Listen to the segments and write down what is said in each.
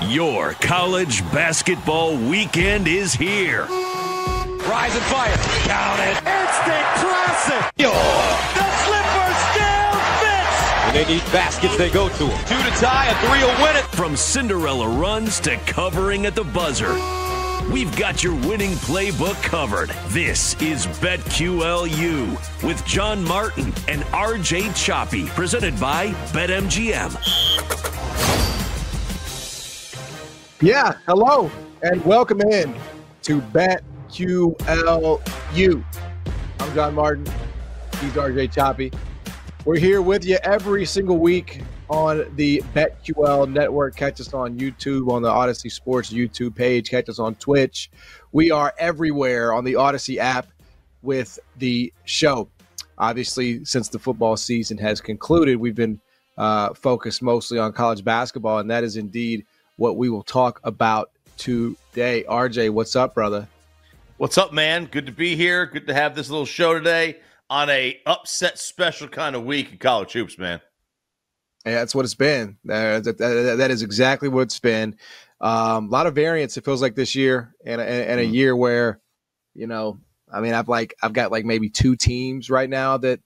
Your college basketball weekend is here. Rise and fire. Count it. Instant classic. The slipper still fits. When they need baskets, they go to them. 2 to tie, a 3 will win it. From Cinderella runs to covering at the buzzer, we've got your winning playbook covered. This is BetQL U with John Martin and RJ Choppy, presented by BetMGM. Yeah, hello, and welcome in to BetQL U. I'm John Martin. He's RJ Choppy. We're here with you every single week on the BetQL network. Catch us on YouTube, on the Odyssey Sports YouTube page. Catch us on Twitch. We are everywhere on the Odyssey app with the show. Obviously, since the football season has concluded, we've been focused mostly on college basketball, and that is indeed what we will talk about today. RJ, what's up, brother? What's up, man? Good to be here. Good to have this little show today on a upset special kind of week in college hoops, man. Yeah, that's what it's been. That is exactly what it's been. A lot of variance, it feels like, this year, and a year where, you know, I mean, I've got like maybe two teams right now that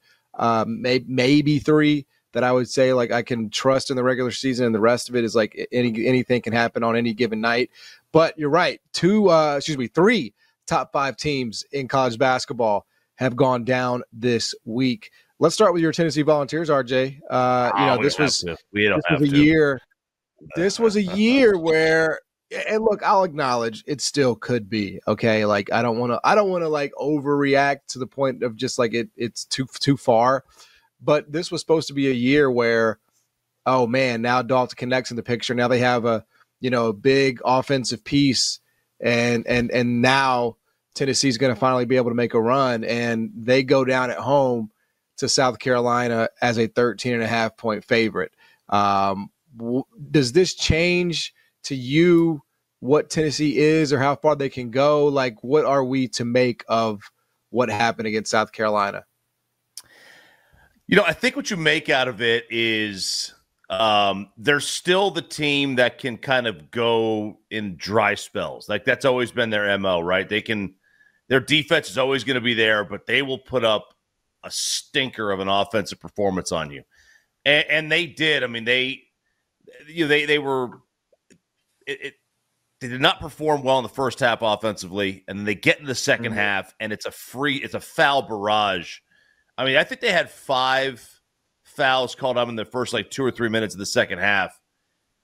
maybe three that I would say like I can trust in the regular season, and the rest of it is like anything can happen on any given night. But you're right, three top five teams in college basketball have gone down this week. Let's start with your Tennessee Volunteers, RJ. This was a year where, and look, I'll acknowledge it still could be okay. Like I don't want to like overreact to the point of just like it's too far. But this was supposed to be a year where, oh man, now Dalton connects in the picture. Now they have a big offensive piece, and now Tennessee's going to finally be able to make a run, and they go down at home to South Carolina as a 13.5 point favorite. Does this change to you what Tennessee is or how far they can go? Like, what are we to make of what happened against South Carolina? I think what you make out of it is they're still the team that can kind of go in dry spells. Like that's always been their MO, right? Their defense is always going to be there, but they will put up a stinker of an offensive performance on you. And they did. I mean, they did not perform well in the first half offensively, and then they get in the second half, and it's a foul barrage. I mean, I think they had 5 fouls called up in the first 2 or 3 minutes of the second half,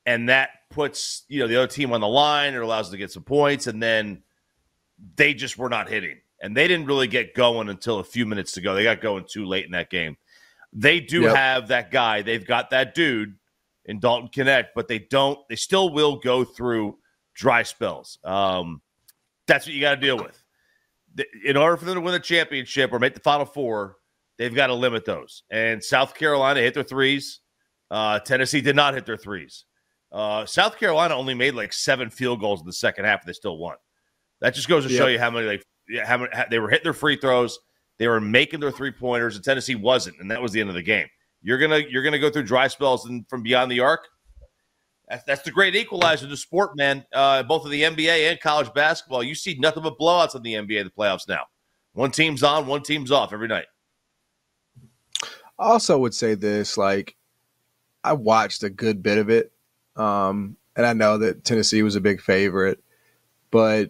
and that puts the other team on the line. It allows them to get some points, and then they just were not hitting, and they didn't really get going until a few minutes to go. They got going too late in that game. They do have that guy. They've got that dude in Dalton Connect, but they still will go through dry spells. That's what you got to deal with. In order for them to win the championship or make the Final Four, they've got to limit those. And South Carolina hit their threes. Tennessee did not hit their threes. South Carolina only made 7 field goals in the second half, and they still won. That just goes to show you how many they were hitting their free throws. They were making their 3-pointers, and Tennessee wasn't, and that was the end of the game. You're gonna go through dry spells from beyond the arc. That's the great equalizer in the sport, man. Both of the NBA and college basketball, you see nothing but blowouts in the NBA in the playoffs now. One team's on, one team's off every night. I also would say this, I watched a good bit of it, and I know that Tennessee was a big favorite, but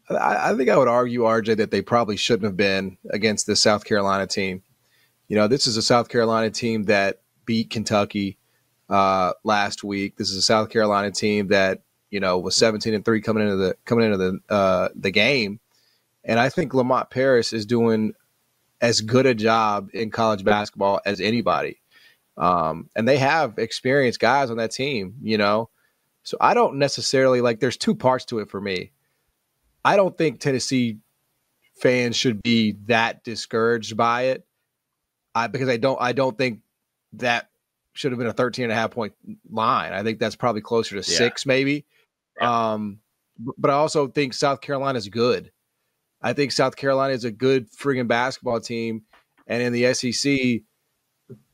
I think I would argue, RJ, that they probably shouldn't have been against the South Carolina team. This is a South Carolina team that beat Kentucky last week. This is a South Carolina team that was 17-3 coming into the game, and I think Lamont Paris is doing as good a job in college basketball as anybody. And they have experienced guys on that team, So I don't necessarily there's two parts to it for me. I don't think Tennessee fans should be that discouraged by it. Because I don't think that should have been a 13.5 point line. I think that's probably closer to 6 maybe. Yeah. But I also think South Carolina is good. I think South Carolina is a good friggin' basketball team. And in the SEC,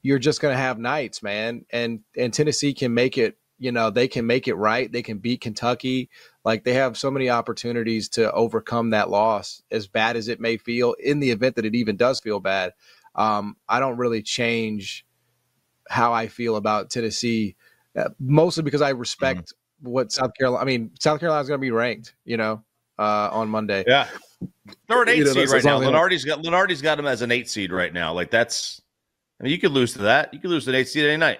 you're just going to have nights, man. And Tennessee can make it, they can make it right. They can beat Kentucky. Like, they have so many opportunities to overcome that loss, as bad as it may feel, in the event that it even does feel bad. I don't really change how I feel about Tennessee, mostly because I respect what South Carolina's going to be ranked, on Monday. Yeah. They're an 8 seed right now. Lenardi's Lenardi's got them as an 8 seed right now. Like, you could lose to that. You could lose to an 8 seed any night.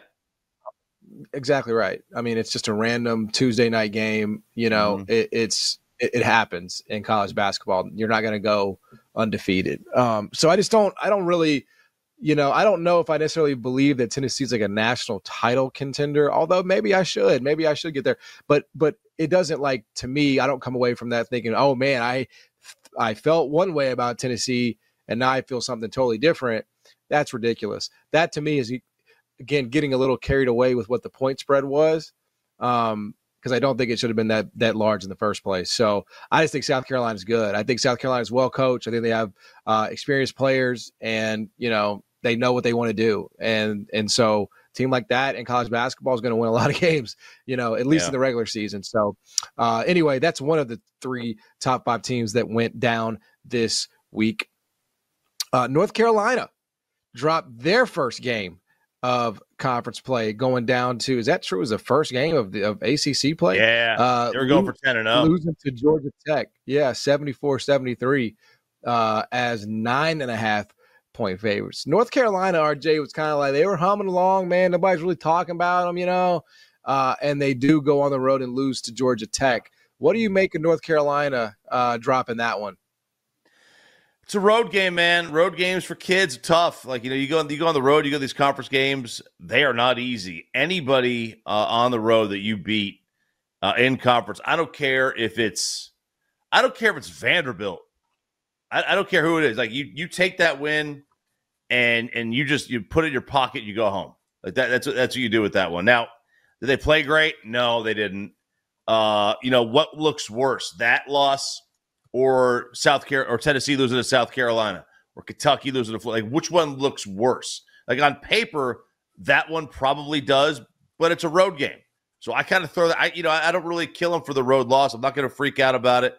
Exactly right. I mean, it's just a random Tuesday night game. It happens in college basketball. You're not going to go undefeated. So I don't really, I don't know if I necessarily believe that Tennessee's like a national title contender, although maybe I should get there. But it doesn't, like, to me, I don't come away from that thinking, oh man, I felt one way about Tennessee and now I feel something totally different. That's ridiculous. That to me is, again, getting a little carried away with what the point spread was, because I don't think it should have been that large in the first place. So I just think South Carolina's good. I think South Carolina's well coached. I think they have experienced players, and they know what they want to do. And so a team like that in college basketball is going to win a lot of games, at least in the regular season. So anyway, that's one of the 3 top 5 teams that went down this week. North Carolina dropped their first game of conference play, going down to, is that true? It was the first game of ACC play? Yeah, they were going for 10-0. Losing to Georgia Tech. Yeah, 74-73 as 9.5-point favorites. North Carolina, RJ, was kind of like, they were humming along, man. Nobody's really talking about them, and they do go on the road and lose to Georgia Tech. What do you make of North Carolina dropping that one? It's a road game, man. Road games for kids are tough. Like, you go on the road, you go to these conference games. They are not easy. Anybody on the road that you beat in conference, I don't care if it's Vanderbilt. I don't care who it is. Like, you take that win and you put it in your pocket, you go home. Like that's what you do with that one. Now, did they play great? No, they didn't. What looks worse, that loss or Tennessee losing to South Carolina, or Kentucky losing to Florida? Like, which one looks worse? Like, on paper, that one probably does, but it's a road game. So I kind of throw that. I don't really kill them for the road loss. I'm not going to freak out about it.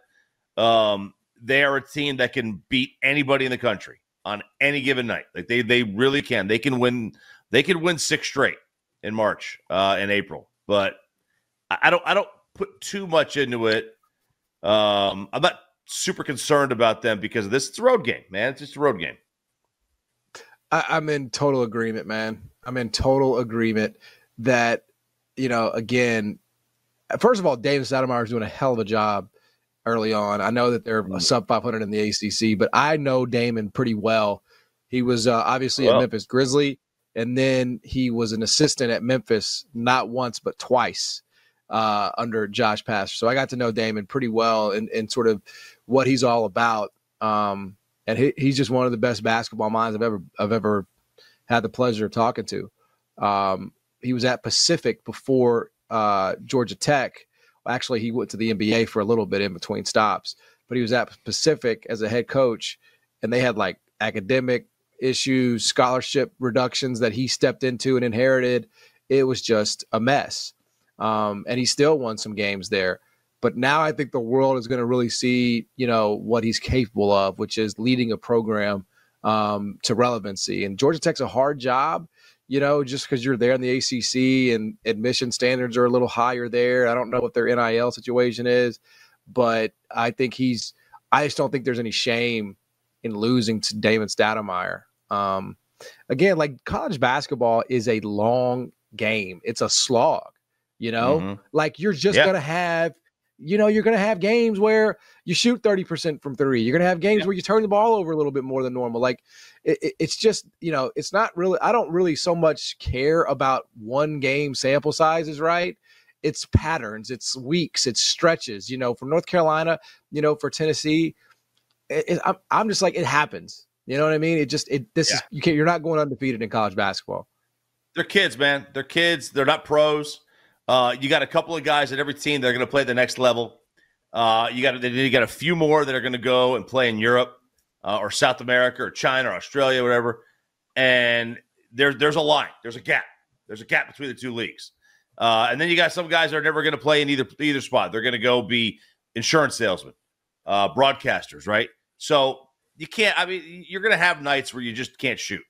They are a team that can beat anybody in the country on any given night. Like, they really can. They can win 6 straight in March and April. But I don't put too much into it. I'm not super concerned about them because of this. It's a road game, man. It's just a road game. I'm in total agreement, man. I'm in total agreement that, again, first of all, David Stoudemire is doing a hell of a job early on. I know that they're sub 500 in the ACC, but I know Damon pretty well. He was obviously a Memphis Grizzly, and then he was an assistant at Memphis not once but twice under Josh Pastner. So I got to know Damon pretty well and sort of what he's all about. And he's just one of the best basketball minds I've ever had the pleasure of talking to. He was at Pacific before Georgia Tech. Actually, he went to the NBA for a little bit in between stops, but he was at Pacific as a head coach, and they had like academic issues, scholarship reductions that he stepped into and inherited. It was just a mess. And he still won some games there. But now I think the world is going to really see, what he's capable of, which is leading a program to relevancy. And Georgia Tech's a hard job, just because you're there in the ACC and admission standards are a little higher there. I don't know what their NIL situation is, but I just don't think there's any shame in losing to Damon Stoudemire. Again, like, college basketball is a long game. It's a slog, like you're just going to have, you're going to have games where you shoot 30% from 3. You're going to have games where you turn the ball over a little bit more than normal. Like, it's just, it's not really, I don't really so much care about one game sample sizes, right? It's patterns, it's weeks, it's stretches, for North Carolina, for Tennessee. I'm just like, it happens. You know what I mean? You're not going undefeated in college basketball. They're kids, man. They're kids. They're not pros. You got a couple of guys at every team that are going to play at the next level. You got a few more that are going to go and play in Europe or South America or China or Australia, whatever. And there's a line. There's a gap. There's a gap between the two leagues. And then you got some guys that are never going to play in either spot. They're going to go be insurance salesmen, broadcasters, right? So you can't. I mean, you're going to have nights where you just can't shoot.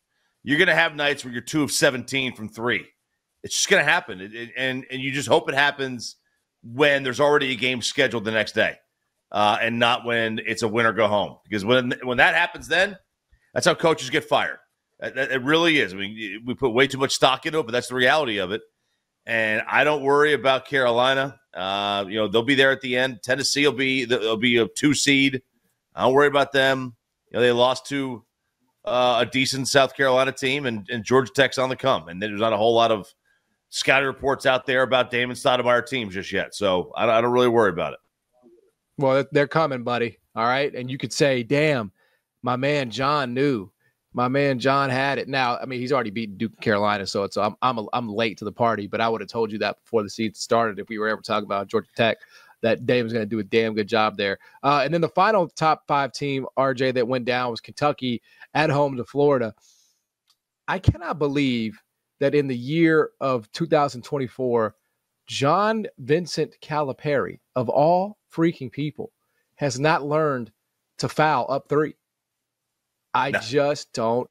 You're going to have nights where you're 2 of 17 from 3. It's just going to happen, and you just hope it happens when there's already a game scheduled the next day, and not when it's a win or go home. Because when that happens, then that's how coaches get fired. It really is. I mean, we put way too much stock into it, but that's the reality of it. And I don't worry about Carolina. They'll be there at the end. Tennessee will be a 2 seed. I don't worry about them. They lost to a decent South Carolina team, and Georgia Tech's on the come. And there's not a whole lot of scouting reports out there about Damon Stoudemire teams just yet. So I don't really worry about it. Well, they're coming, buddy. All right. And you could say, damn, my man John knew. My man John had it. Now, I mean, he's already beaten Duke and Carolina, so I'm late to the party, but I would have told you that before the season started if we were ever talking about Georgia Tech, that Damon's going to do a damn good job there. And then the final top 5 team, RJ, that went down was Kentucky at home to Florida. I cannot believe that in the year of 2024, John Vincent Calipari, of all freaking people, has not learned to foul up 3. I just don't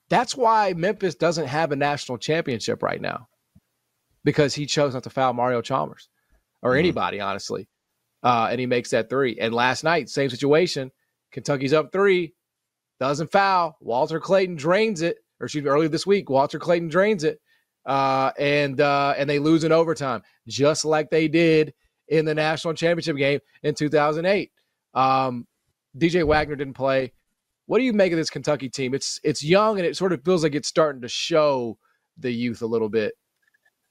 that's why Memphis doesn't have a national championship right now, because he chose not to foul Mario Chalmers or anybody, honestly. And he makes that 3. And last night, same situation. Kentucky's up 3, doesn't foul. Walter Clayton drains it, or excuse me, earlier this week, Walter Clayton drains it. And they lose in overtime, just like they did in the national championship game in 2008. DJ Wagner didn't play. What do you make of this Kentucky team? It's young, and it sort of feels like it's starting to show the youth a little bit.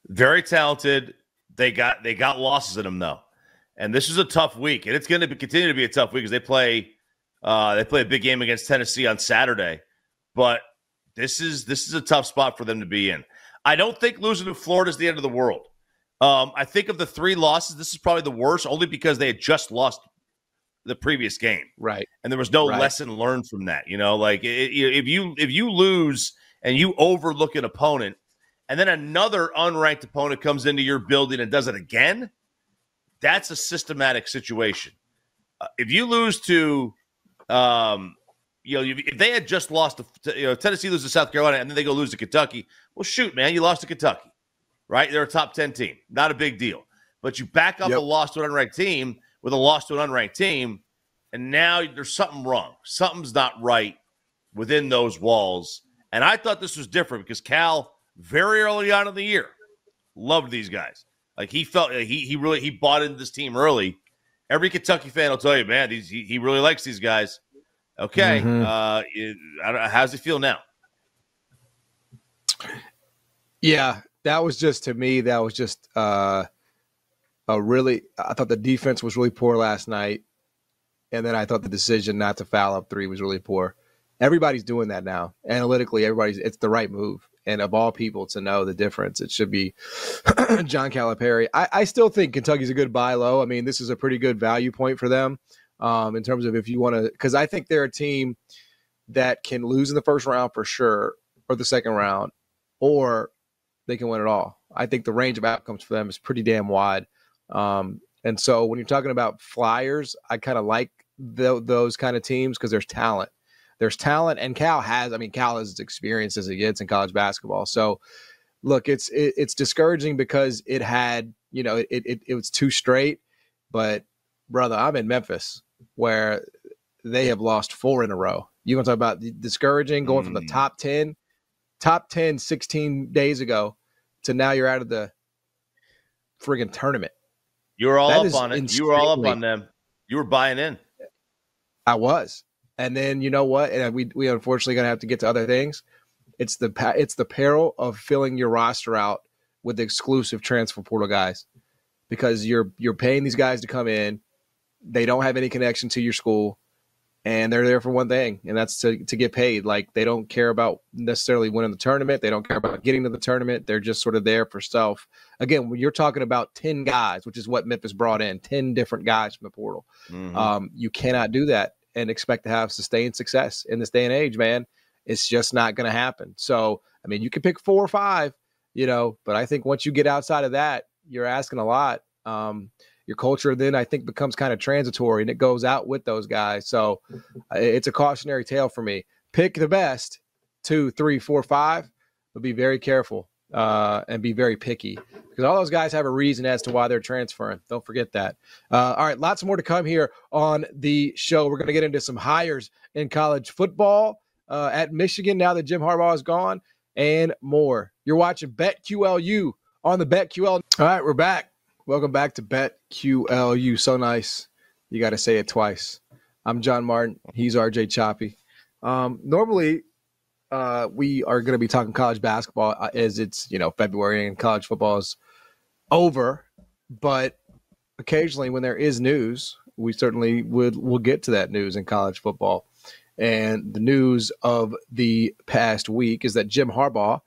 Very talented. They got losses in them, though, and this is a tough week, and it's going to continue to be a tough week because they play a big game against Tennessee on Saturday. But this is a tough spot for them to be in. I don't think losing to Florida is the end of the world. I think of the 3 losses, this is probably the worst, only because they had just lost the previous game, right? And there was no lesson learned from that. If you lose and you overlook an opponent, and then another unranked opponent comes into your building and does it again, that's a situation. If you lose to, if they had just lost to, Tennessee loses to South Carolina and then they go lose to Kentucky, well, shoot, man, you lost to Kentucky, right? They're a top 10 team, not a big deal. But you back up a loss to an unranked team with a loss to an unranked team, and now there's something wrong. Something's not right within those walls. And I thought this was different because Cal, very early on in the year, loved these guys. Like, he felt he bought into this team early. Every Kentucky fan will tell you, man, he really likes these guys. Okay, how's it feel now? Yeah, that was just, to me, I thought the defense was really poor last night. And then I thought the decision not to foul up 3 was really poor. Everybody's doing that now. Analytically, it's the right move. And of all people to know the difference, it should be John Calipari. I still think Kentucky's a good buy low. I mean, this is a pretty good value point for them in terms of if you want to, because I think they're a team that can lose in the first round for sure, or the second round, or they can win it all. I think the range of outcomes for them is pretty damn wide. And so when you're talking about flyers, I kind of like those kind of teams because there's talent. There's talent, and Cal has as experienced as it gets in college basketball. So, look, it's discouraging because it had, it was 2 straight. But, brother, I'm in Memphis where they have lost 4 in a row. You want to talk about discouraging, going from the top 10 16 days ago to now you're out of the friggin' tournament. You were all up on it. You were all up on them. You were buying in. I was. And then you know what? And we unfortunately going to have to get to other things. It's the peril of filling your roster out with exclusive transfer portal guys, because you're paying these guys to come in. They don't have any connection to your school, and they're there for one thing, and that's to get paid. Like, they don't care about necessarily winning the tournament. They don't care about getting to the tournament. They're just sort of there for self. Again, when you're talking about 10 guys, which is what Memphis brought in, 10 different guys from the portal, you cannot do that and expect to have sustained success in this day and age, man. It's just not going to happen. So, I mean, you can pick 4 or 5, But I think once you get outside of that, you're asking a lot. Your culture then I think becomes kind of transitory, and it goes out with those guys. So it's a cautionary tale for me. Pick the best 2, 3, 4, 5, but be very careful and be very picky, because all those guys have a reason as to why they're transferring. Don't forget that. All right, lots more to come here on the show. We're going to get into some hires in college football at Michigan now that Jim Harbaugh is gone, and more. You're watching BetQLU on the BetQL. All right, we're back. Welcome back to BetQLU. So nice. You got to say it twice. I'm John Martin. He's RJ Choppy. Normally, we are going to be talking college basketball as it's, February and college football is over. But occasionally when there is news, we certainly will get to that news in college football. And the news of the past week is that Jim Harbaugh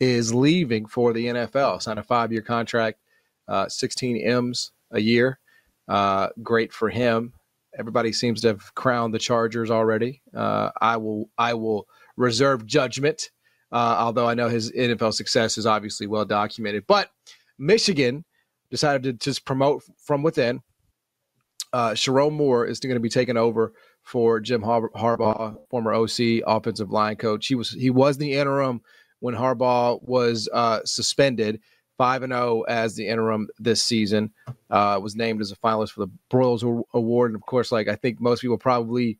is leaving for the NFL, signed a 5-year contract. 16 M's a year. Great for him. Everybody seems to have crowned the Chargers already. I will reserve judgment, although I know his NFL success is obviously well documented. But Michigan decided to just promote from within. Sherrone Moore is going to be taking over for Jim Harbaugh, former OC, offensive line coach. He was the interim when Harbaugh was suspended. 5-0 as the interim this season. Was named as a finalist for the Broyles Award. And of course, I think most people probably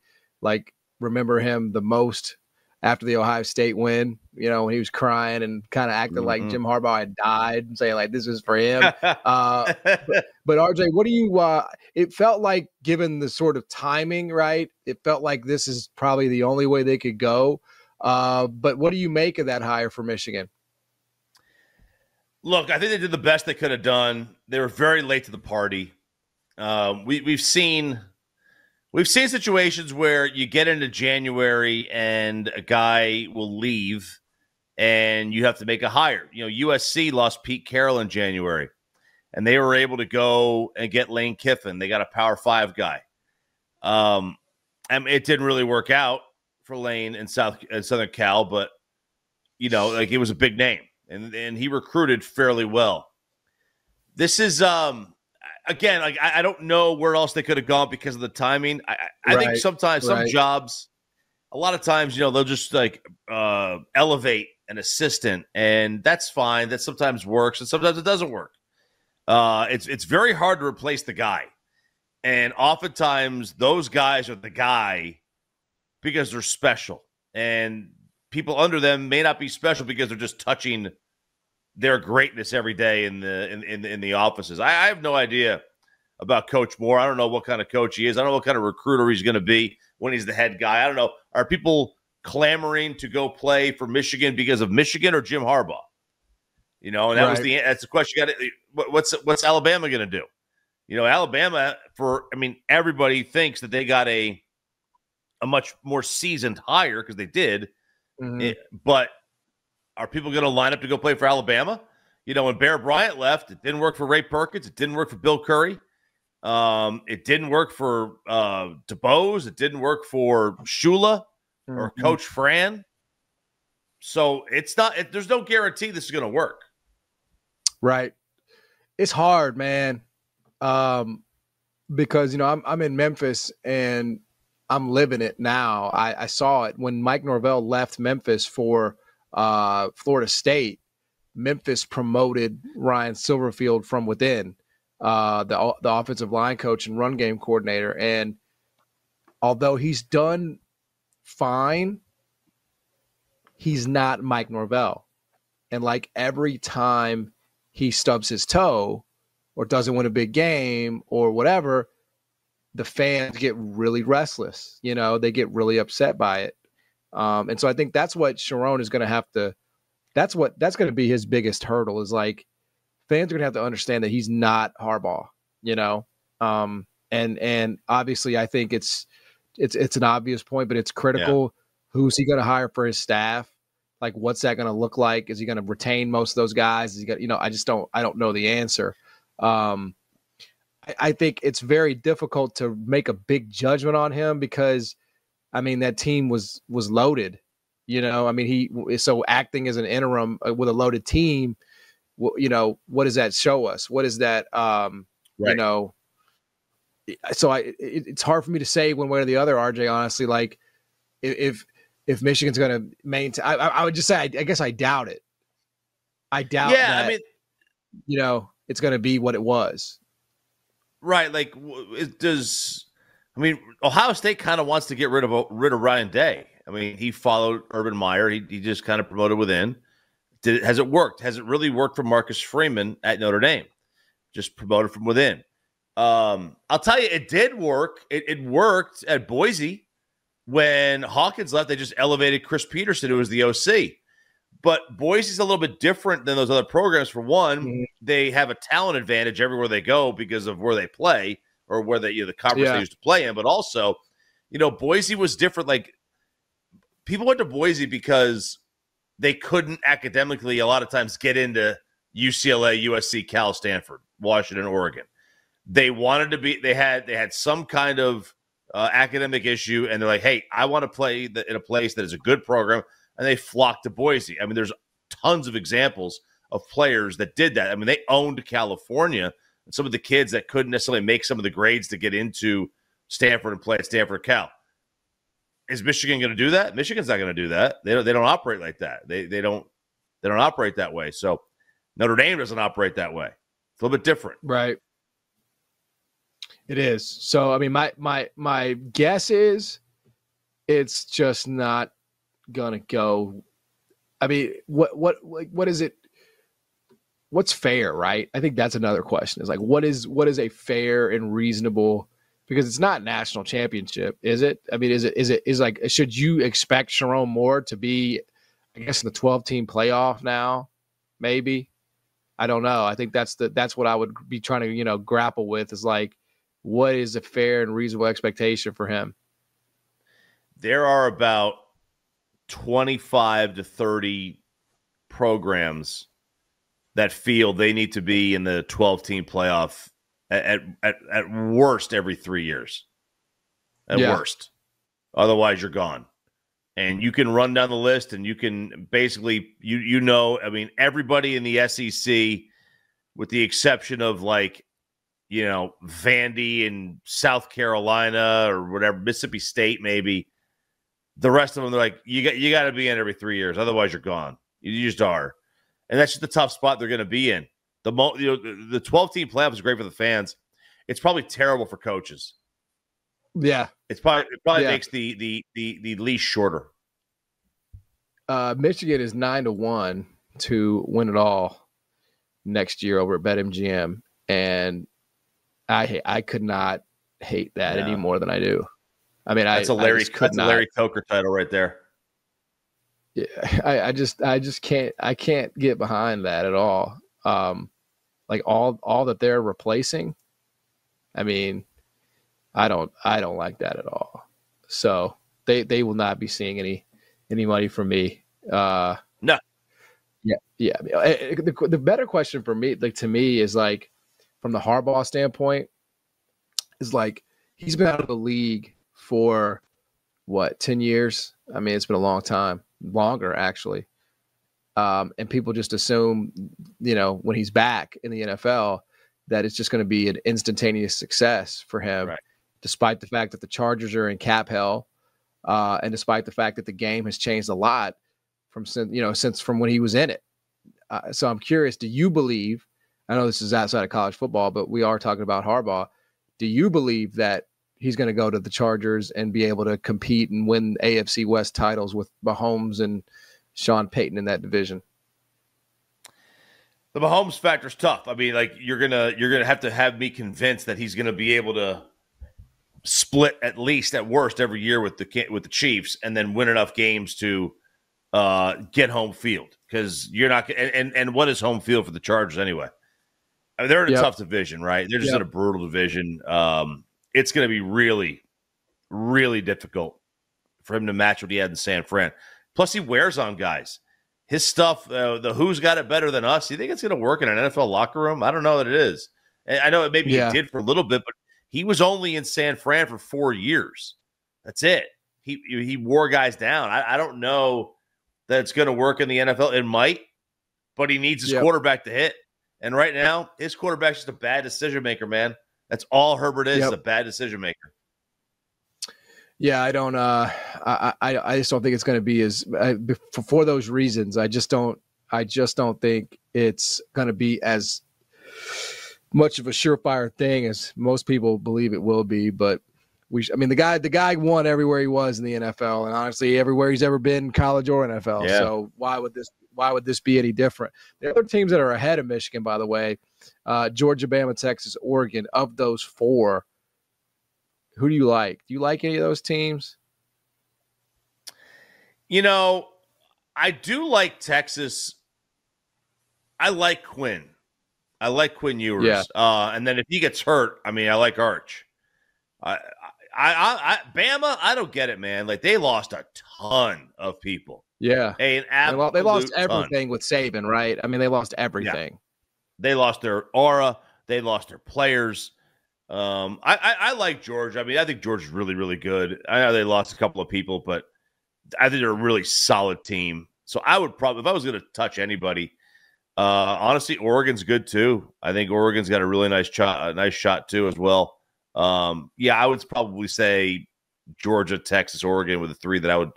remember him the most after the Ohio State win, when he was crying and kind of acting like Jim Harbaugh had died and saying this is for him. But RJ, what do you, it felt like, given the sort of timing, right? It felt like this is probably the only way they could go. But what do you make of that hire for Michigan? Look, I think they did the best they could have done. They were very late to the party. We've seen situations where you get into January and a guy will leave and you have to make a hire. USC lost Pete Carroll in January, and they were able to go and get Lane Kiffin. They got a Power 5 guy. It didn't really work out for Lane in Southern Cal, but it was a big name. And he recruited fairly well. This is, again, I don't know where else they could have gone because of the timing. I think sometimes some jobs, a lot of times, they'll just elevate an assistant, and that's fine. That sometimes works, and sometimes it doesn't work. It's very hard to replace the guy. And oftentimes those guys are the guy because they're special. And people under them may not be special because they're just touching their greatness every day in the offices. I have no idea about Coach Moore. I don't know what kind of coach he is. I don't know what kind of recruiter he's going to be when he's the head guy. I don't know. Are people clamoring to go play for Michigan because of Michigan or Jim Harbaugh? And that that's the question. What's Alabama going to do? Alabama, everybody thinks that they got a much more seasoned hire because they did. But are people going to line up to go play for Alabama? When Bear Bryant left, it didn't work for Ray Perkins. It didn't work for Bill Curry. It didn't work for DeBose. It didn't work for Shula or Coach Fran. So there's no guarantee this is going to work. Right. It's hard, man. Because, I'm in Memphis and I'm living it now. I saw it when Mike Norvell left Memphis for Florida State. Memphis promoted Ryan Silverfield from within, the offensive line coach and run game coordinator. And although he's done fine, he's not Mike Norvell. And every time he stubs his toe or doesn't win a big game or whatever, the fans get really restless. They get really upset by it. And so I think that's what Sherrone is going to have to, that's going to be his biggest hurdle is fans are going to have to understand that he's not Harbaugh, and obviously I think it's an obvious point, but it's critical. Yeah. Who's he going to hire for his staff? What's that going to look like? Is he going to retain most of those guys? Is he going to, I don't know the answer. I think it's very difficult to make a big judgment on him because, that team was loaded. So acting as an interim with a loaded team, what does that show us? What is that? Right. So it's hard for me to say one way or the other, RJ, honestly. Like if Michigan's going to maintain, I would just say, I guess I doubt it. I doubt that, I mean, it's going to be what it was. Right. Like, Ohio State kind of wants to get rid of Ryan Day. I mean, he followed Urban Meyer. He just kind of promoted within. Has it worked? Has it really worked for Marcus Freeman at Notre Dame? Just promoted from within. I'll tell you, it did work. It worked at Boise. When Hawkins left, they just elevated Chris Peterson, who was the OC. But Boise's a little bit different than those other programs. For one, they have a talent advantage everywhere they go because of where they play or where the conference they used to play in. But also, Boise was different. Like, people went to Boise because they couldn't academically a lot of times get into UCLA, USC, Cal, Stanford, Washington, Oregon. They wanted to be. They had some kind of academic issue, and they're like, "Hey, I want to play in a place that is a good program." And they flocked to Boise. I mean, there's tons of examples of players that did that. I mean, they owned California, and some of the kids that couldn't necessarily make some of the grades to get into Stanford and play at Stanford or Cal. Is Michigan going to do that? Michigan's not going to do that. They don't operate like that. They don't operate that way. So Notre Dame doesn't operate that way. It's a little bit different, right? It is. So I mean, my guess is it's just not gonna go. I mean, what is it? What's fair, right? I think that's another question. Is like, what is a fair and reasonable? Because it's not national championship, is it? I mean, is like, should you expect Sherrone Moore to be, I guess, in the 12-team playoff now? Maybe. I don't know. I think that's what I would be trying to grapple with, is like, what is a fair and reasonable expectation for him? There are about 25 to 30 programs that feel they need to be in the 12-team playoff at worst every 3 years. At worst. Otherwise, you're gone. And you can run down the list, and you can basically, I mean, everybody in the SEC, with the exception of like, Vandy and South Carolina or whatever, Mississippi State maybe. The rest of them, they're like, you got to be in every 3 years. Otherwise, you're gone. You just are. And that's just the tough spot they're going to be in. The 12-team playoff is great for the fans. It's probably terrible for coaches. Yeah. It probably makes the leash shorter. Michigan is 9-1 to win it all next year over at BetMGM. And I could not hate that any more than I do. I mean, that's a Larry Coker title right there. Yeah, I just can't get behind that at all. Like all that they're replacing. I mean, I don't like that at all. So they will not be seeing any money from me. No. Yeah. The better question for me, like, to me, is like, from the Harbaugh standpoint, is like, he's been out of the league for 10 years? I mean, it's been a long time, longer actually. And people just assume, when he's back in the NFL, that it's just going to be an instantaneous success for him, right, despite the fact that the Chargers are in cap hell, and despite the fact that the game has changed a lot from when he was in it. So I'm curious, do you believe, I know this is outside of college football, but we are talking about Harbaugh. Do you believe that he's going to go to the Chargers and be able to compete and win AFC West titles with Mahomes and Sean Payton in that division? The Mahomes factor is tough. I mean, like, you're gonna have me convinced that he's gonna be able to split at least at worst every year with the Chiefs, and then win enough games to get home field, because you're not. And what is home field for the Chargers anyway? I mean, they're in a tough division, right? They're just in a brutal division. It's going to be really, really difficult for him to match what he had in San Fran. Plus, he wears on guys. His stuff, the who's got it better than us, you think it's going to work in an NFL locker room? I don't know that it is. And I know maybe he did for a little bit, but he was only in San Fran for 4 years. That's it. He wore guys down. I don't know that it's going to work in the NFL. It might. but he needs his quarterback to hit. And right now, his quarterback's just a bad decision maker, man. That's all Herbert is a bad decision maker. Yeah, I don't. I just don't think it's going to be as for those reasons. I just don't think it's going to be as much of a surefire thing as most people believe it will be. But the guy won everywhere he was in the NFL, and honestly, everywhere he's ever been, college or NFL. Yeah. So why would this be any different? The other teams that are ahead of Michigan, by the way, Georgia, Bama, Texas, Oregon. Of those four, who do you like? Do you like any of those teams? I do like Texas. I like Quinn. I like Quinn Ewers. Yeah. And then if he gets hurt, I like Arch. Bama, I don't get it, man. Like, they lost a ton of people. Yeah. They lost everything with Saban, right? I mean, they lost everything. Yeah. They lost their aura. They lost their players. I like Georgia. I think Georgia's really, really good. I know they lost a couple of people, but I think they're a really solid team. So I would probably, if I was going to touch anybody, honestly, Oregon's good too. I think Oregon's got a really nice shot too as well. I would probably say Georgia, Texas, Oregon were the three that I would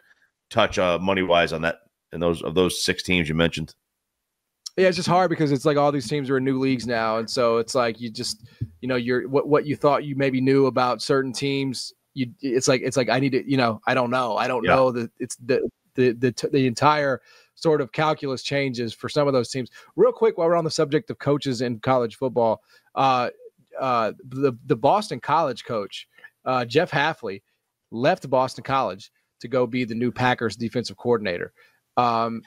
touch money wise on that. And those 6 teams you mentioned. Yeah, it's just hard because it's like all these teams are in new leagues now, and so it's like you just, you're what you thought you maybe knew about certain teams. It's like I need to, I don't know. I don't know that it's the entire sort of calculus changes for some of those teams. Real quick, while we're on the subject of coaches in college football, the Boston College coach, Jeff Hafley, left Boston College to go be the new Packers defensive coordinator. And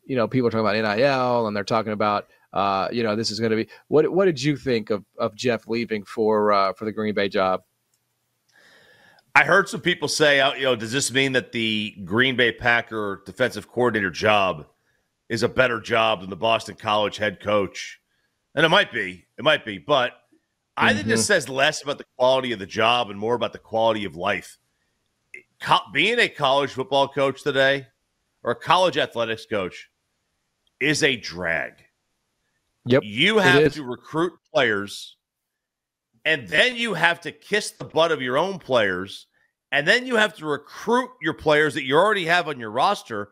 people are talking about NIL, and they're talking about this is going to be what did you think of Jeff leaving for the Green Bay job? I heard some people say, does this mean that the Green Bay Packer defensive coordinator job is a better job than the Boston College head coach? And it might be, but I think this says less about the quality of the job and more about the quality of life. Being a college football coach today, or a college athletics coach, is a drag. Yep, you have to recruit players, and then you have to kiss the butt of your own players, and then you have to recruit your players that you already have on your roster,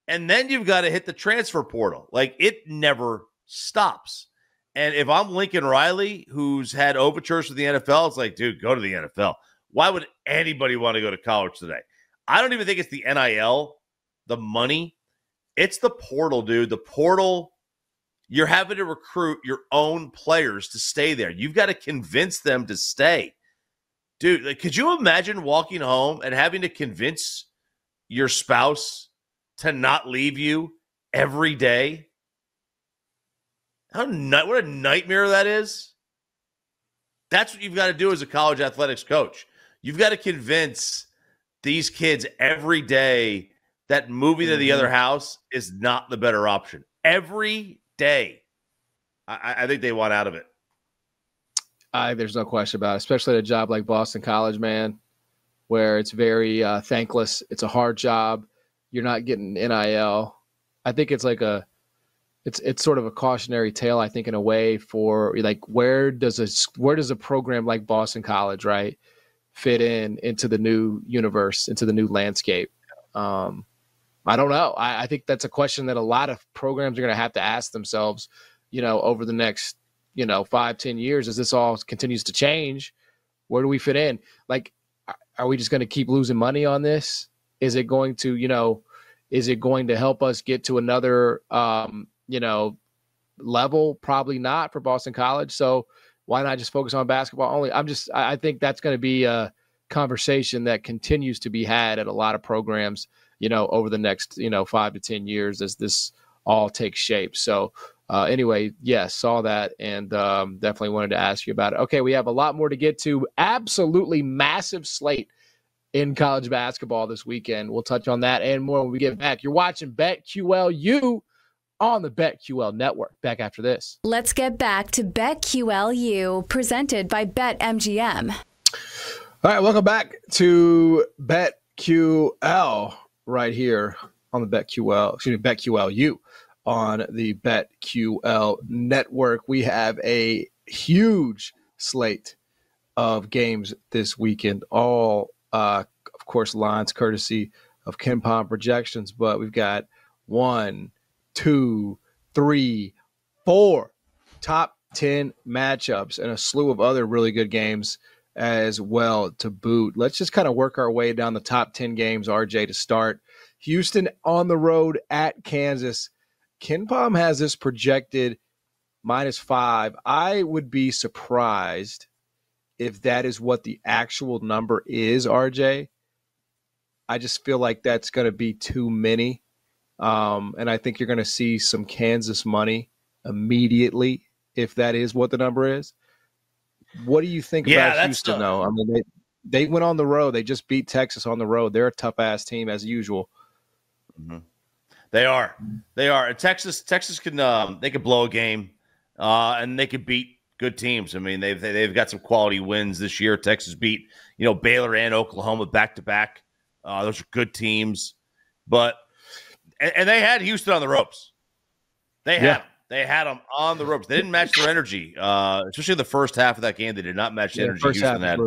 and then you've got to hit the transfer portal. Like, it never stops. And if I'm Lincoln Riley, who's had overtures to the NFL, it's like, dude, go to the NFL. Why would anybody want to go to college today? I don't even think it's the NIL, the money. It's the portal, dude. The portal, you're having to recruit your own players to stay there. You've got to convince them to stay. Dude, like, could you imagine walking home and having to convince your spouse to not leave you every day? What a nightmare that is. That's what you've got to do as a college athletics coach. You've got to convince these kids every day that moving to the other house is not the better option. Every day. I think they want out of it. There's no question about it, especially at a job like Boston College, man, where it's very thankless. It's a hard job. You're not getting NIL. I think it's like it's sort of a cautionary tale, I think, in a way, for like where does a program like Boston College, right, fit into the new universe, into the new landscape? I don't know. I think that's a question that a lot of programs are going to have to ask themselves, over the next, 5-10 years, as this all continues to change. Where do we fit in? Like, are we just going to keep losing money on this? Is it going to, help us get to another, level? Probably not for Boston College. So why not just focus on basketball only? I think that's going to be a conversation that continues to be had at a lot of programs, over the next, 5 to 10 years as this all takes shape. So anyway, yes, saw that and definitely wanted to ask you about it. Okay, we have a lot more to get to. Absolutely massive slate in college basketball this weekend. We'll touch on that and more when we get back. You're watching BetQLU on the BetQL network. Back after this. Let's get back to BetQLU, presented by BetMGM. All right, welcome back to BetQL right here on the BetQL, BetQLU on the BetQL network. We have a huge slate of games this weekend, all, of course, lines courtesy of KenPom Projections, but we've got 1, 2, 3, 4 top 10 matchups and a slew of other really good games as well to boot. Let's just kind of work our way down the top 10 games, RJ, to start. Houston on the road at Kansas. KenPom has this projected -5. I would be surprised if that is what the actual number is, RJ. I just feel like that's going to be too many. And I think you're going to see some Kansas money immediately if that is what the number is. What do you think about Houston, though? I mean, they went on the road. They just beat Texas on the road. They're a tough-ass team as usual. Mm-hmm. They are. And Texas can they could blow a game, and they could beat good teams. I mean, they've got some quality wins this year. Texas beat Baylor and Oklahoma back-to-back. Those are good teams, but and they had Houston on the ropes. They had them on the ropes. They didn't match their energy, especially in the first half of that game. They did not match the energy Houston had.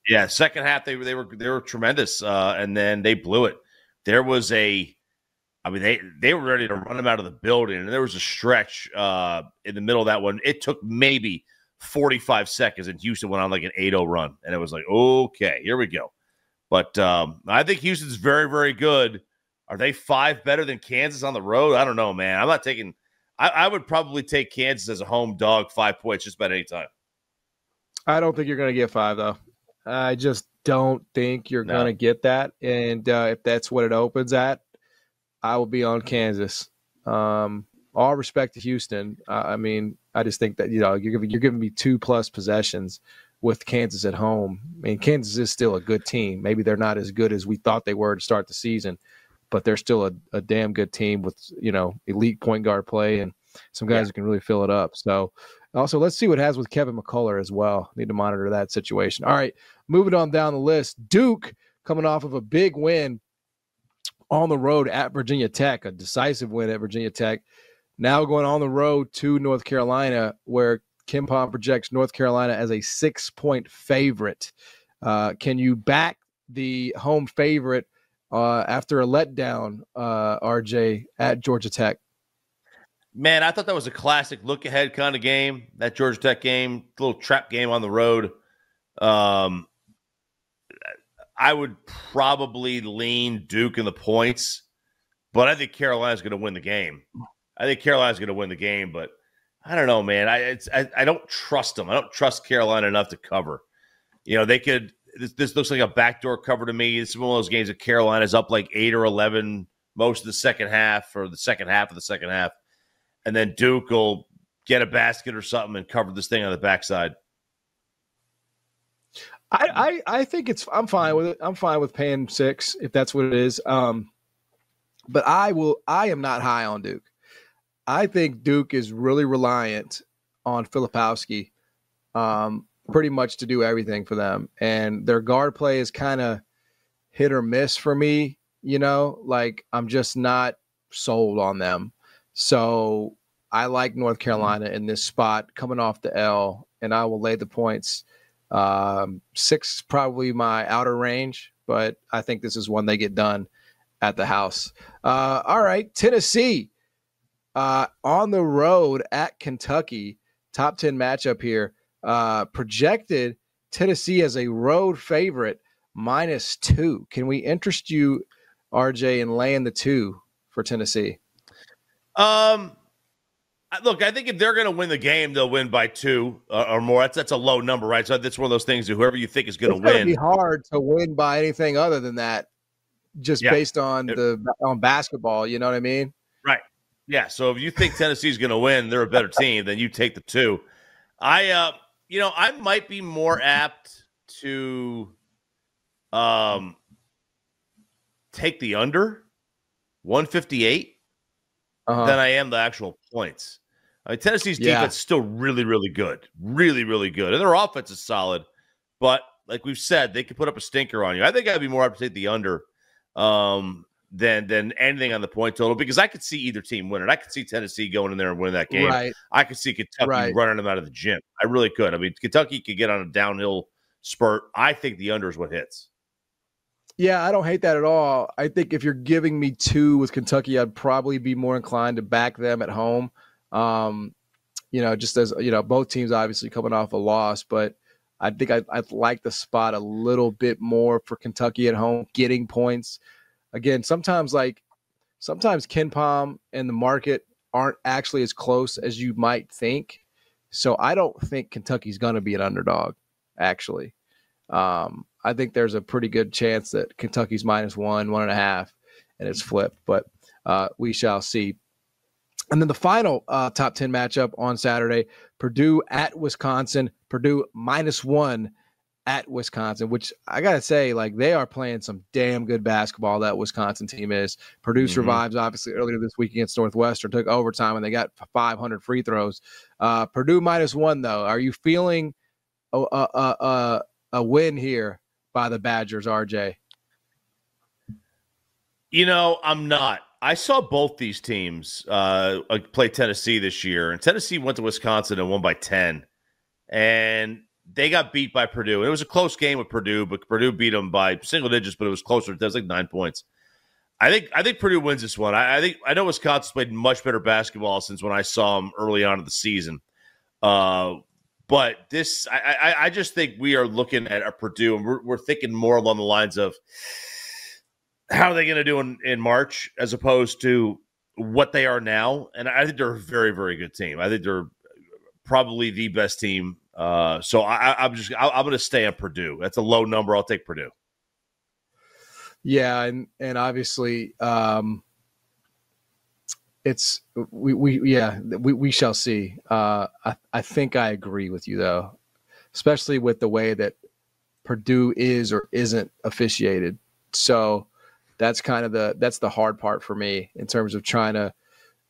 Yeah, second half they were tremendous, and then they blew it. There was they were ready to run them out of the building, and there was a stretch in the middle of that one. It took maybe 45 seconds, and Houston went on like an 8-0 run, and it was like, okay, here we go. But I think Houston's very, very good. Are they 5 better than Kansas on the road? I don't know, man. I'm not taking – I would probably take Kansas as a home dog, 5 points, just about any time. I don't think you're going to get 5, though. I just don't think you're going to get that. And if that's what it opens at, I will be on Kansas. All respect to Houston. I mean, I just think that, you're giving me 2+ possessions with Kansas at home. I mean, Kansas is still a good team. Maybe they're not as good as we thought they were to start the season, but they're still a damn good team with, elite point guard play and some guys who can really fill it up. So also let's see what it has with Kevin McCullough as well. Need to monitor that situation. All right, moving on down the list. Duke coming off of a big win on the road at Virginia Tech, a decisive win at Virginia Tech. Now going on the road to North Carolina, where KenPom projects North Carolina as a 6-point favorite. Can you back the home favorite after a letdown, RJ, at Georgia Tech? Man, I thought that was a classic look-ahead kind of game, that Georgia Tech game, little trap game on the road. I would probably lean Duke in the points, but I think Carolina's going to win the game. But I don't know, man. I don't trust them. I don't trust Carolina enough to cover. They could – this looks like a backdoor cover to me. This is one of those games that Carolina's up like 8 or 11 most of the second half or the second half of the second half. And then Duke will get a basket or something and cover this thing on the backside. I think I'm fine with it. I'm fine with paying 6 if that's what it is. But I am not high on Duke. I think Duke is really reliant on Filipowski pretty much to do everything for them. And their guard play is kind of hit or miss for me, like I'm just not sold on them. So I like North Carolina in this spot coming off the L, and I will lay the points. 6 is probably my outer range, but I think this is one they get done at the house. All right, Tennessee on the road at Kentucky, top 10 matchup here. Projected Tennessee as a road favorite, -2. Can we interest you, RJ, in laying the 2 for Tennessee? Look, I think if they're going to win the game, they'll win by 2 or more. That's a low number, right? So that's one of those things that whoever you think is going to win. It's going to be hard to win by anything other than that, just based on on basketball. You know what I mean? Right. Yeah. So if you think Tennessee's going to win, they're a better team, then you take the 2. I might be more apt to take the under 158 than I am the actual points. I mean, Tennessee's defense is still really, really good. Really, really good. And their offense is solid. But like we've said, they could put up a stinker on you. I think I'd be more apt to take the under than anything on the point total, because I could see either team winning. I could see Tennessee going in there and winning that game. Right. I could see Kentucky running them out of the gym. I really could. I mean, Kentucky could get on a downhill spurt. I think the under is what hits. Yeah, I don't hate that at all. I think if you're giving me 2 with Kentucky, I'd probably be more inclined to back them at home. Just as, both teams obviously coming off a loss, but I think I'd like the spot a little bit more for Kentucky at home, getting points. Again, sometimes KenPom and the market aren't actually as close as you might think. So I don't think Kentucky's going to be an underdog, actually. I think there's a pretty good chance that Kentucky's -1, 1.5, and it's flipped, but we shall see. And then the final top 10 matchup on Saturday, Purdue at Wisconsin, Purdue -1 at Wisconsin, which I got to say, like, they are playing some damn good basketball, that Wisconsin team is. Purdue survives, obviously, earlier this week against Northwestern, took overtime, and they got 500 free throws. Purdue -1, though. Are you feeling a win here by the Badgers, RJ? I'm not. I saw both these teams play Tennessee this year, and Tennessee went to Wisconsin and won by 10, and they got beat by Purdue. And it was a close game with Purdue, but Purdue beat them by single digits, but it was closer. It was like 9 points. I think Purdue wins this one. I know Wisconsin's played much better basketball since when I saw them early on in the season. But this, I just think we are looking at a Purdue, and we're thinking more along the lines of how are they going to do in March as opposed to what they are now. And I think they're a very, very good team. I think they're probably the best team. So I'm going to stay on Purdue. That's a low number. I'll take Purdue. Yeah, and obviously we shall see. I think I agree with you, though, especially with the way that Purdue is or isn't officiated. So that's kind of the hard part for me in terms of trying to,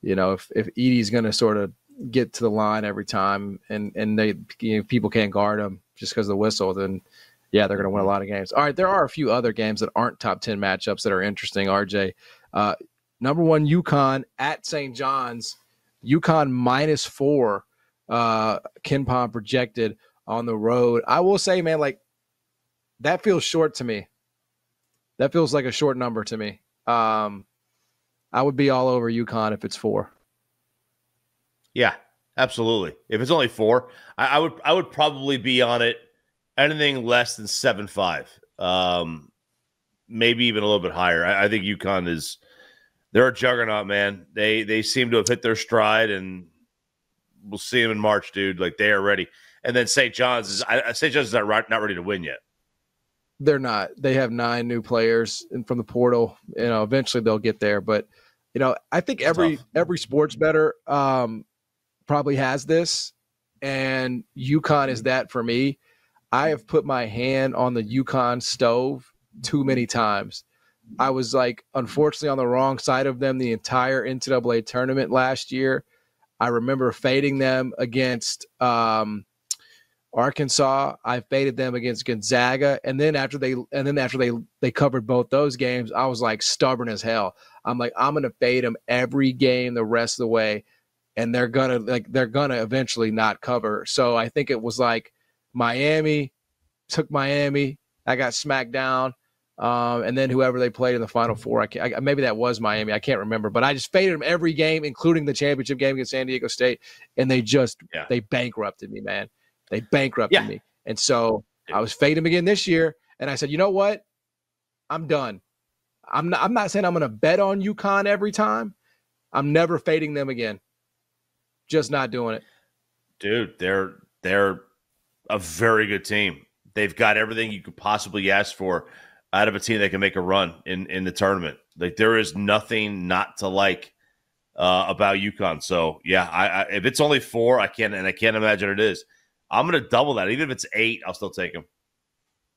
if Edey's going to sort of get to the line every time and they, people can't guard him just because of the whistle, then yeah, they're going to win a lot of games. All right, there are a few other games that aren't top 10 matchups that are interesting, RJ. Number 1, UConn at St. John's. UConn -4. KenPom projected on the road. I will say, man, like, that feels short to me. That feels like a short number to me. I would be all over UConn if it's 4. Yeah, absolutely. If it's only 4, I would probably be on it anything less than 7.5. Maybe even a little bit higher. I think UConn they're a juggernaut, man. They seem to have hit their stride, and we'll see them in March, dude. Like, they are ready. And then St. John's is not ready to win yet. They're not. They have 9 new players from the portal. Eventually they'll get there. But, I think every sports bettor probably has this, and UConn is that for me. I have put my hand on the UConn stove too many times. I was, like, unfortunately on the wrong side of them the entire NCAA tournament last year. I remember fading them against Arkansas. I faded them against Gonzaga, and then after they covered both those games, I was, like, stubborn as hell. I'm like, I'm gonna fade them every game the rest of the way, and they're gonna eventually not cover. So I think it was like Miami took Miami. I got smacked down, and then whoever they played in the Final Four, maybe that was Miami. I can't remember, but I just faded them every game, including the championship game against San Diego State, and they bankrupted me, man. They bankrupted me. And so I was fading them again this year, and I said, you know what? I'm done. I'm not saying I'm going to bet on UConn every time. I'm never fading them again. Just not doing it. Dude, they're a very good team. They've got everything you could possibly ask for out of a team that can make a run in the tournament. Like, there is nothing not to like about UConn. So yeah, I if it's only 4, I can't imagine it is. I'm going to double that. Even if it's 8, I'll still take them.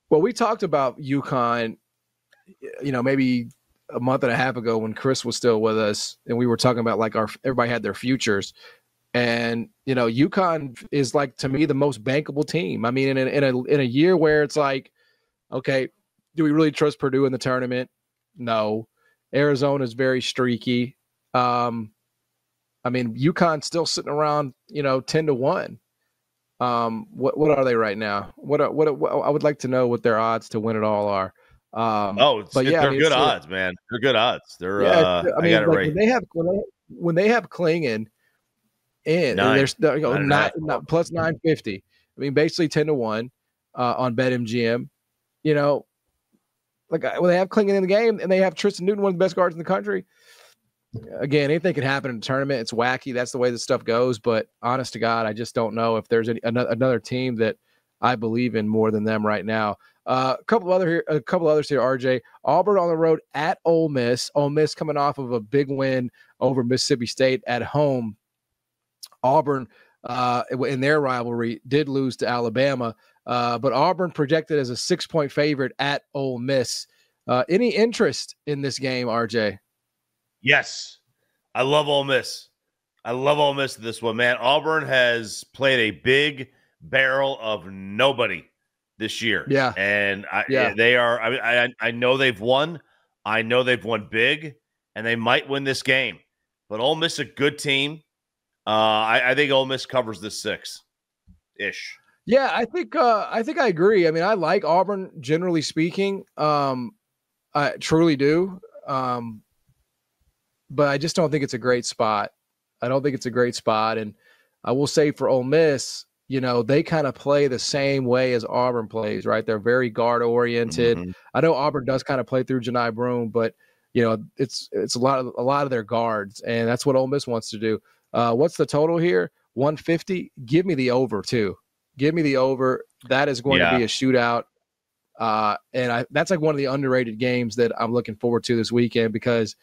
Well, we talked about UConn, maybe a month and a half ago when Chris was still with us, and we were talking about, like, everybody had their futures. And, UConn is, like, to me, the most bankable team. I mean, in a year where it's like, okay, do we really trust Purdue in the tournament? No. Arizona's very streaky. I mean, UConn's still sitting around, 10-1. What are they right now? What I would like to know what their odds to win it all are. They're good odds, man. They're good odds. They're I got it right. When they have Klingon in, they're not plus 950. I mean, basically 10-1 on BetMGM. When they have Klingon in the game and they have Tristan Newton, one of the best guards in the country. Again, anything can happen in a tournament. It's wacky. That's the way this stuff goes. But honest to God, I just don't know if there's another team that I believe in more than them right now. A couple others here, RJ. Auburn on the road at Ole Miss. Ole Miss coming off of a big win over Mississippi State at home. Auburn, in their rivalry, did lose to Alabama. But Auburn projected as a 6-point favorite at Ole Miss. Any interest in this game, RJ? Yes. I love Ole Miss. I love Ole Miss this one, man. Auburn has played a big barrel of nobody this year. Yeah. And they are, I know they've won. I know they've won big, and they might win this game. But Ole Miss is a good team. I think Ole Miss covers this 6-ish. Yeah, I think I agree. I mean, I like Auburn, generally speaking. I truly do. But I just don't think it's a great spot. I don't think it's a great spot. And I will say for Ole Miss, they kind of play the same way as Auburn plays, right? They're very guard-oriented. Mm-hmm. I know Auburn does kind of play through Janai Broome, but, it's a lot of their guards, and that's what Ole Miss wants to do. What's the total here? 150? Give me the over, too. Give me the over. That is going to be a shootout. And that's like one of the underrated games that I'm looking forward to this weekend because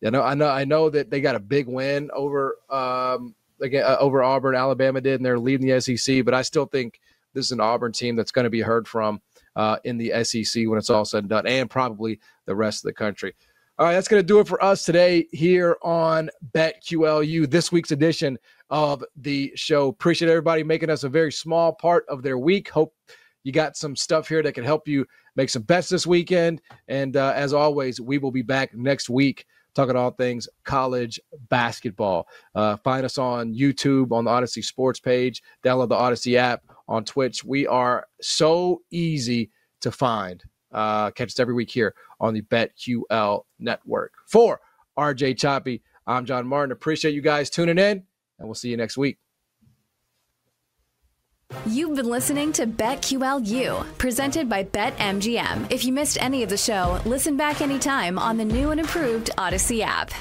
I know that they got a big win over over Auburn. Alabama did, and they're leading the SEC. But I still think this is an Auburn team that's going to be heard from in the SEC when it's all said and done, and probably the rest of the country. All right, that's going to do it for us today here on BetQLU, this week's edition of the show. Appreciate everybody making us a very small part of their week. Hope you got some stuff here that can help you make some bets this weekend. And as always, we will be back next week talking all things college basketball. Find us on YouTube, on the Odyssey Sports page. Download the Odyssey app on Twitch. We are so easy to find. Catch us every week here on the BetQL network. For RJ Choppy, I'm John Martin. Appreciate you guys tuning in, and we'll see you next week. You've been listening to BetQLU, presented by BetMGM. If you missed any of the show, listen back anytime on the new and improved Odyssey app.